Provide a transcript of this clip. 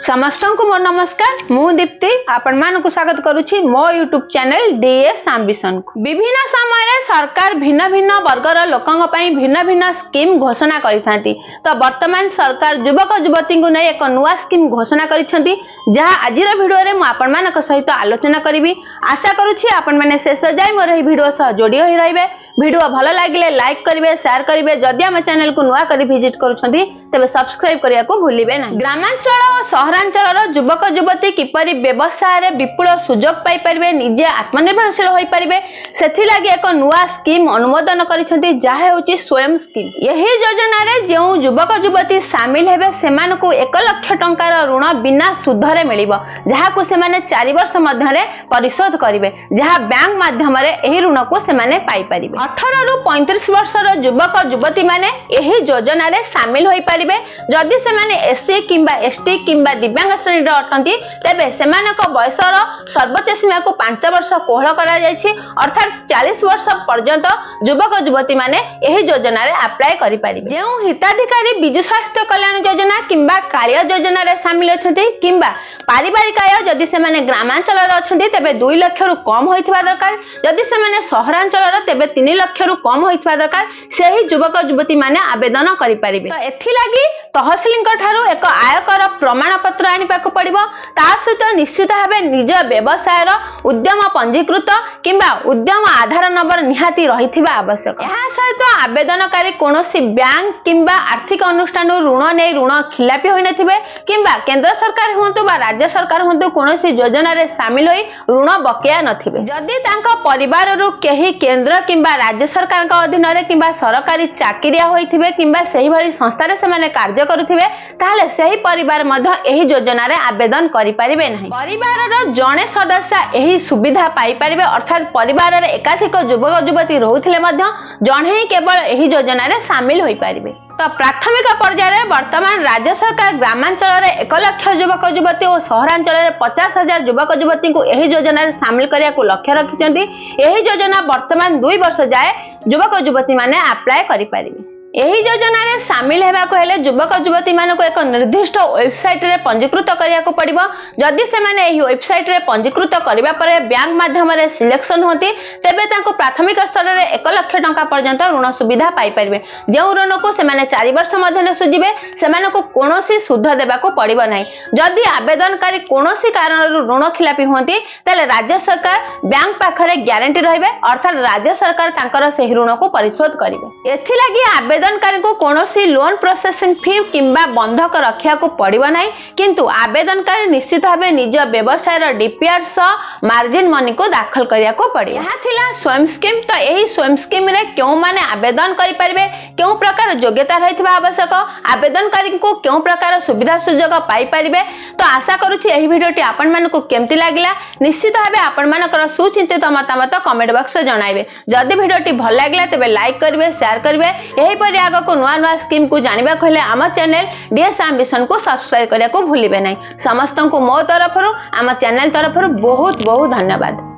समस्त को मोर नमस्कार मु दीप्ति आपण मानक स्वागत करुछि मो यूट्यूब चैनल डीएस एम्बिशन को। विभिन्न समय सरकार भिन्न भिन्न वर्गर लोकंग पई भिन्न भिन्न स्कीम घोषणा करिथांती। तो वर्तमान सरकार युवक युवती को नै एक नुवा स्कीम घोषणा करिसेंती जहा आजिर वीडियो रे मु आपण मानक सहित आलोचना करिवि। आशा करुछि आपण माने शेष जाय मोर एही वीडियो सह जोडी होई रहबे। वीडियो भलो लागिले लाइक करिवे शेयर करिवे। जदि हम चैनल को नुवा करी विजिट करूछंती तबे सब्सक्राइब करिया को भूलिबे नै। ग्रामांचल और सहरांचल युवक युवती किपरि व्यवसाय रे विपुल सुजोग पाई परिबे निजे आत्मनिर्भरशील होई परिबे सेथि लागि एक नुवा स्कीम अनुमोदन करिसेंती जहा होची स्वयं स्कीम। यही योजना रे जेउ युवक युवती शामिल हेबे सेमान को 1 लाख टंकार ऋण बिना सुध रे मिलिबो जहा को से माने 4 वर्ष मध्य रे परिशोध करिवे जहा बैंक माध्यम रे एही ऋण को से माने पाई परिबे। 18 रु 35 वर्ष रो युवक युवती माने एही योजना रे शामिल होई परिबे। जदि से माने एससी किंबा एसटी किंबा दिव्यांग श्रेणी रो अटंती तेबे सेमानक बयसर सर्वोच्च सीमा को 5 वर्ष कोहल करा जायछि अर्थात 40 वर्ष पर्यंत युवक युवती माने एही योजना रे अप्लाई करि परिबे। जेउ हिताधिकारी विजु स्वास्थ्य कल्याण योजना किंबा कालिया योजना रे शामिल अछथि किंबा पारिवारिक आय जदि से माने ग्रामांचल रे अछथि तेबे 2 लाख रु कम होइथिबा दरकार। जदि से माने सहरांचल रे तेबे 3 लाख रु कम होइथिबा दरकार। सेही युवक युवती माने आवेदन करि परिबे। तो एथि लागि तहसीलक ठारू एक आयकर प्रमाण पत्र आनिपा को पड़िबो। ता सहित निश्चित भाबे निज व्यवसाय रो उद्यम पंजीकृत किंबा उद्यम आधार नंबर निहाती रहिथिबा आवश्यक। एहा सहित आवेदनकारी कोनोसी बैंक किंबा आर्थिक अनुष्ठान ऋण नै ऋण खिलापी होई नथिबे किंबा केंद्र सरकार होंतु बा राज्य सरकार होंतु कोनोसी योजना रे शामिल होई ऋण बकेया नथिबे। जदि तांका परिवार रो केही केंद्र किंबा राज्य सरकार का अधीन रे किंबा सरकारी चाकरिया होइथिबे किंबा सेही भली संस्था रे से माने कार्य करुथिबे ताले सेही परिवार मध्य एही योजना रे आवेदन करि परिबे नाही। परिवार रो जणे सदस्य एही सुविधा पाई परिबे अर्थात परिवार रे एकाधिक युवक युवती रहुथिले मध्य जणे ही केवल एही योजना रे शामिल होई परिबे। तो प्राथमिक पर्याय वर्तमान राज्य सरकार ग्रामांचल रे 1 लाख युवक युवती और सहरांचल रे 50,000 युवक युवती को एही योजना रे शामिल करिया को लक्ष्य रखिचंती। एही योजना वर्तमान 2 वर्ष जाए युवक युवती माने अप्लाई करि परिबे। एही योजना रे शामिल हेबा को हेले युवक युवती माने को एक निर्दिष्ट वेबसाइट रे पंजीकृत करिया को पड़िबो। जदि से माने एही वेबसाइट रे पंजीकृत करिबा परे बैंक माध्यम रे सिलेक्शन होती तेबे तांको प्राथमिक स्तर रे 1 लाख टंका पर्यंत ऋण सुविधा पाई परिबे। जेउ ऋण को से माने 4 वर्ष मध्य ने सुजिबे सेमाने को कोनोसी सुध देबा को पड़िबो नाही। जदि आवेदनकारी कोनोसी कारण ऋण खिलापी होंती तले राज्य सरकार बैंक पाखरे ग्यारंटी रहिबे अर्थात राज्य सरकार तांकर सेही ऋण को परिशोध करिवे। एथि लागि आवेदनकारी को कोनोसी लोन प्रोसेसिंग फी किंबा बंधक रखिया को पड़िबो नाही किंतु आवेदनकारी निश्चित भाबे निज व्यवसाय रो डीपीआर सह मार्जिन मनी को दाखल करिया को पड़े। यहा थिला स्वयं स्कीम। तो एही स्वयं स्कीम रे केउ माने आवेदन करि परिबे केउ प्रकार योग्यता रहितबा आवश्यक आवेदनकारी को केउ प्रकार सुविधा सुजोग पाई परिबे। तो आशा करूछि एही वीडियोटी आपण मानको केमति लागिला निश्चित भाबे आपण मानकर सुचिंतित मतामत कमेंट बॉक्स रे जणाइबे। जदि वीडियोटी भल लागिला तबे लाइक करिवे शेयर करिवे। एही परि आगो को नुआ नुआ स्कीम को जानिबा कहले आम चैनल डीएस एम्बिशन को सब्सक्राइब करिया को भूलिबे नै। समस्त को मो तरफ आम चैनल तरफ बहुत बहुत धन्यवाद।